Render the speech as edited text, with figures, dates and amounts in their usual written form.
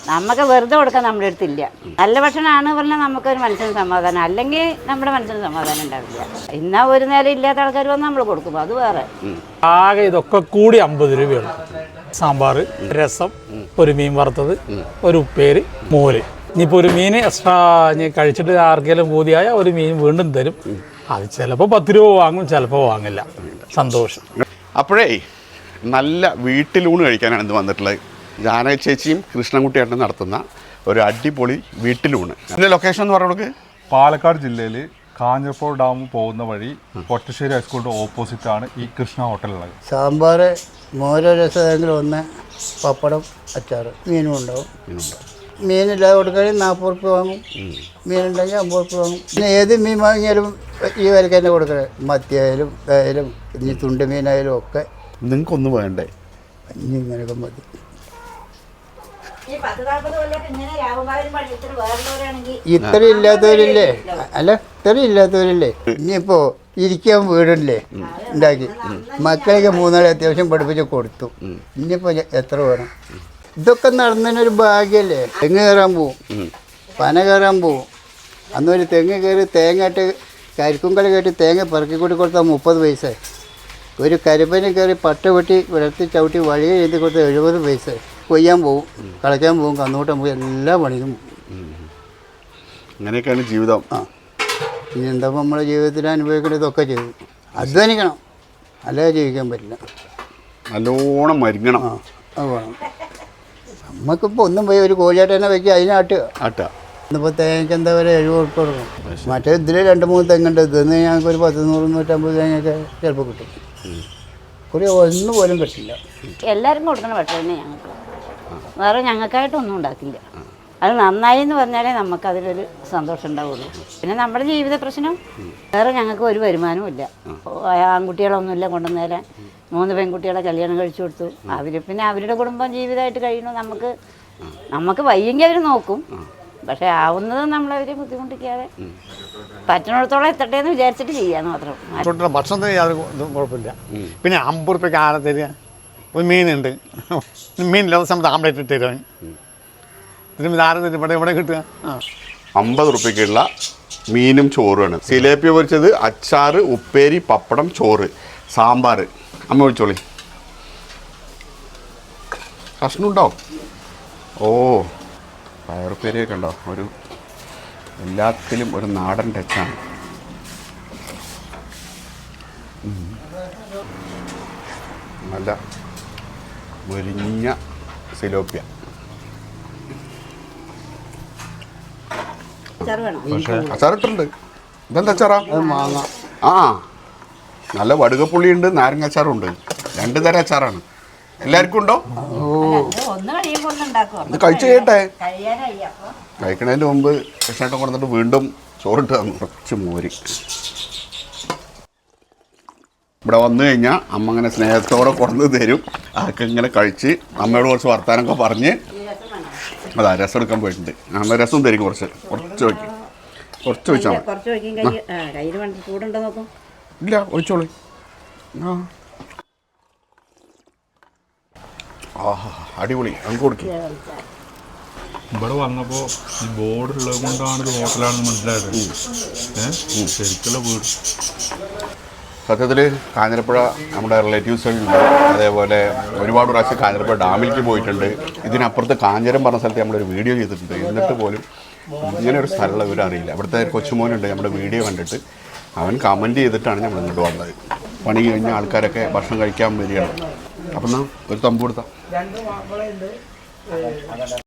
നമുക്ക് വെറുതെ കൊടുക്കാൻ നമ്മുടെ അടുത്തില്ല. നല്ല ഭക്ഷണമാണ് പറഞ്ഞാൽ നമുക്കൊരു മനസ്സിന് സമാധാനം, അല്ലെങ്കിൽ നമ്മുടെ മനസ്സിന് സമാധാനം ഉണ്ടാവില്ല. ഇന്നാ ഒരു നേരം ഇല്ലാത്ത ആൾക്കാർ വന്ന് നമ്മൾ കൊടുക്കും, അത് വേറെ. ആകെ ഇതൊക്കെ കൂടി 50 രൂപയാണ്. സാമ്പാർ, രസം, ഒരു മീൻ വറുത്തത്, ഒരു ഉപ്പേരി, മോര്. ഇനിയിപ്പോൾ ഒരു മീൻ എക്സ്ട്രാ കഴിച്ചിട്ട് ആർക്കെങ്കിലും പൂതിയായ ഒരു മീൻ വീണ്ടും തരും. അത് ചിലപ്പോൾ 10 രൂപ വാങ്ങും, ചിലപ്പോൾ വാങ്ങില്ല. സന്തോഷം. അപ്പോഴേ നല്ല വീട്ടിലൂണ് കഴിക്കാനാണ് ഇന്ന് വന്നിട്ടുള്ളത്. ജാനകി ചേച്ചിയും കൃഷ്ണൻകുട്ടിയായിട്ടും നടത്തുന്ന ഒരു അടിപൊളി വീട്ടിലൂണ്. ഇതിൻ്റെ ലൊക്കേഷൻ എന്ന് പറഞ്ഞാൽ പാലക്കാട് ജില്ലയിൽ കാഞ്ഞിരപ്പുഴ ഡാം പോകുന്ന വഴി പൊട്ടശ്ശേരി ഹൈസ്കൂളിൻ്റെ ഓപ്പോസിറ്റാണ് ഈ കൃഷ്ണ ഹോട്ടലുള്ളത്. സാമ്പാർ, മോരോ, രസം ഏതെങ്കിലും ഒന്ന്, പപ്പടം, അച്ചാർ, മീനും ഉണ്ടാവും. മീനില്ലാതെ കൊടുക്കുകയാണെങ്കിൽ 40 റുപ്യ വാങ്ങും, മീനുണ്ടെങ്കിൽ 50 റുപ്യ വാങ്ങും. പിന്നെ ഏത് മീൻ വാങ്ങിയാലും ഈ വിലക്ക് തന്നെ കൊടുക്കണേ. മത്തിയായാലും ഇതായാലും ഇനി തുണ്ട് മീനായാലും ഒക്കെ. നിങ്ങൾക്കൊന്നും വേണ്ടേ? ഇനി ഇങ്ങനെയൊക്കെ മതി. ഇത്ര ഇല്ലാത്തവരില്ലേ? അല്ല, ഇത്ര ഇല്ലാത്തവരില്ലേ? ഇനിയിപ്പോൾ ഇരിക്കാൻ വീടില്ലേ ഉണ്ടാക്കി, മക്കളൊക്കെ 3 നാൾ അത്യാവശ്യം പഠിപ്പിച്ച് കൊടുത്തു. ഇനിയിപ്പോൾ എത്ര വേണം? ഇതൊക്കെ നടന്നതിനൊരു ഭാഗ്യമല്ലേ. തെങ്ങ് കയറാൻ പോവും, പന കയറാൻ പോവും. അന്നൊരു തെങ്ങ് കയറി തേങ്ങായിട്ട് കരിക്കുങ്കല കയറ്റി തേങ്ങ പെറുക്കി കൂട്ടി കൊടുത്താൽ 30 പൈസ. ഒരു കരിപ്പനി കയറി പട്ട വെട്ടി വിളർത്തി ചവിട്ടി വഴിയെ എഴുതി കൊടുത്താൽ 70 പൈസ. കൊയ്യാൻ പോവും, കളയ്ക്കാൻ പോവും, കന്നുകൂട്ടാൻ പോവും, എല്ലാ പണിക്കും പോവും. അങ്ങനെയൊക്കെയാണ് ജീവിതം. ഇനി എന്താ നമ്മുടെ ജീവിതത്തിൽ അനുഭവിക്കേണ്ടത്? ഇതൊക്കെ ചെയ്തു അധ്വാനിക്കണം, അല്ലാതെ ജീവിക്കാൻ പറ്റില്ല. നല്ലോണം മരുങ്ങണം. അത് വേണം. നമുക്കിപ്പോൾ ഒന്നും പോയി ഒരു കോഴിയാട്ടനെ വെച്ച് അതിനാട്ടുക. ഇന്നിപ്പോൾ തേങ്ങയ്ക്ക് എന്താ പറയുക 70 ഉറുപ്പിക കൊടുക്കണം. മറ്റേ ഇതിൽ 2-3 തെങ്ങുണ്ട്. ഇതിന്ന് ഞങ്ങൾക്ക് ഒരു 100-150 തേങ്ങയൊക്കെ ചിലപ്പോൾ കിട്ടും. കുറി ഒന്നും പോലും കിട്ടില്ല. എല്ലാവരും കൊടുക്കുന്ന ഭക്ഷണം തന്നെ ഞങ്ങൾക്ക്, വേറെ ഞങ്ങൾക്കായിട്ടൊന്നും ഉണ്ടാക്കില്ല. അത് നന്നായി എന്ന് പറഞ്ഞാലേ നമുക്കതിലൊരു സന്തോഷം ഉണ്ടാവുള്ളൂ. പിന്നെ നമ്മുടെ ജീവിത പ്രശ്നം വേറെ ഞങ്ങൾക്ക് ഒരു വരുമാനവും ഇല്ല. ആൺകുട്ടികളൊന്നുമില്ല കൊണ്ടുവന്നേരാൻ. 3 പെൺകുട്ടികളെ കല്യാണം കഴിച്ചു കൊടുത്തു. പിന്നെ അവരുടെ കുടുംബം ജീവിതമായിട്ട് കഴിയണു. നമുക്ക് വയ്യെങ്കിൽ അവർ നോക്കും, പക്ഷെ ആവുന്നത് നമ്മളവരെ ബുദ്ധിമുട്ടിക്കാതെ പറ്റുന്നിടത്തോളം എത്തട്ടെ എന്ന് വിചാരിച്ചിട്ട് ചെയ്യാന്ന് മാത്രം. ഭക്ഷണത്തിന് യാതൊരു കുഴപ്പമില്ല. പിന്നെ 50 റുപ്യക്ക് ആരെ തരിക? ഒരു മീനുണ്ട്, മീനില്ലാത്ത സമയത്ത് ആംപ്ലേറ്റ് ഇട്ട് തരുവാൻ. ഇതിന് ആരും തരും ഇവിടെ കിട്ടുക? 50 റുപ്യക്കുള്ള മീനും ചോറുമാണ്. സിലേപ്പി പൊരിച്ചത്, അച്ചാറ്, ഉപ്പേരി, പപ്പടം, ചോറ്, സാമ്പാർ. അമ്മ ഒഴിച്ചോളി. കഷ്ണം ഉണ്ടാവും. ഓ, പയറുപ്പേരിയൊക്കെ ഉണ്ടോ? ഒരു എല്ലാത്തിലും ഒരു നാടൻ ടച്ചാണ്. നല്ല മുരിഞ്ഞ സിലോപ്പിയ. അച്ചാറിട്ടുണ്ട്. ഇതെന്താ അച്ചാറാ? മാങ്ങ. ആ, നല്ല വടുകപ്പുള്ളിയുണ്ട്, നാരങ്ങ അച്ചാറുണ്ട്. 2 തരം അച്ചാറാണ്. എല്ലാവർക്കും ഉണ്ടോ? ഇത് കഴിച്ചു കേട്ടെ. കഴിക്കണതിന് മുമ്പ് കൃഷ്ണേട്ടൻ കൊണ്ടിട്ട് വീണ്ടും ചോറിട്ട് തന്നു. കുറച്ച് മോര്. ഇവിടെ വന്നു കഴിഞ്ഞാൽ അമ്മ അങ്ങനെ സ്നേഹത്തോടെ കൊണ്ടു തരും. അതൊക്കെ ഇങ്ങനെ കഴിച്ച് അമ്മയോട് കുറച്ച് വർത്താനൊക്കെ പറഞ്ഞ് അതാ രസം എടുക്കാൻ പോയിട്ടുണ്ട്. അമ്മ രസം തരും. കുറച്ച് ഒഴിച്ചാൽ ഇല്ല, ഒഴിച്ചോളൂ. അടിപൊളി. അങ്ങ് കൊടുക്കും. ഇവിടെ വന്നപ്പോൾ ഈ ബോർഡ് ഉള്ളത് കൊണ്ടാണ് ഇത് ഹോട്ടലാണെന്ന് മനസ്സിലായത്. ശരിക്കുള്ള വീട്. സത്യത്തിൽ കാഞ്ഞിരപ്പുഴ നമ്മുടെ റിലേറ്റീവ്സുണ്ട്. അതേപോലെ ഒരുപാട് പ്രാവശ്യം കാഞ്ഞിരപ്പുഴ ഡാമിലേക്ക് പോയിട്ടുണ്ട്. ഇതിനപ്പുറത്ത് കാഞ്ഞിരം പറഞ്ഞ സ്ഥലത്ത് നമ്മളൊരു വീഡിയോ ചെയ്തിട്ടുണ്ട്. എന്നിട്ട് പോലും ഇങ്ങനെ ഒരു സ്ഥലമുള്ള വിവരം അറിയില്ല. ഇവിടുത്തെ കൊച്ചുമോനുണ്ട്, നമ്മുടെ വീഡിയോ കണ്ടിട്ട് അവൻ കമൻറ്റ് ചെയ്തിട്ടാണ് നമ്മൾ ഇങ്ങോട്ട് വന്നത്. പണി കഴിഞ്ഞ ആൾക്കാരൊക്കെ ഭക്ഷണം കഴിക്കാൻ വരികയാണ്. അപ്പം എന്നാൽ ഒരു തമ്പ് കൊടുത്താൽ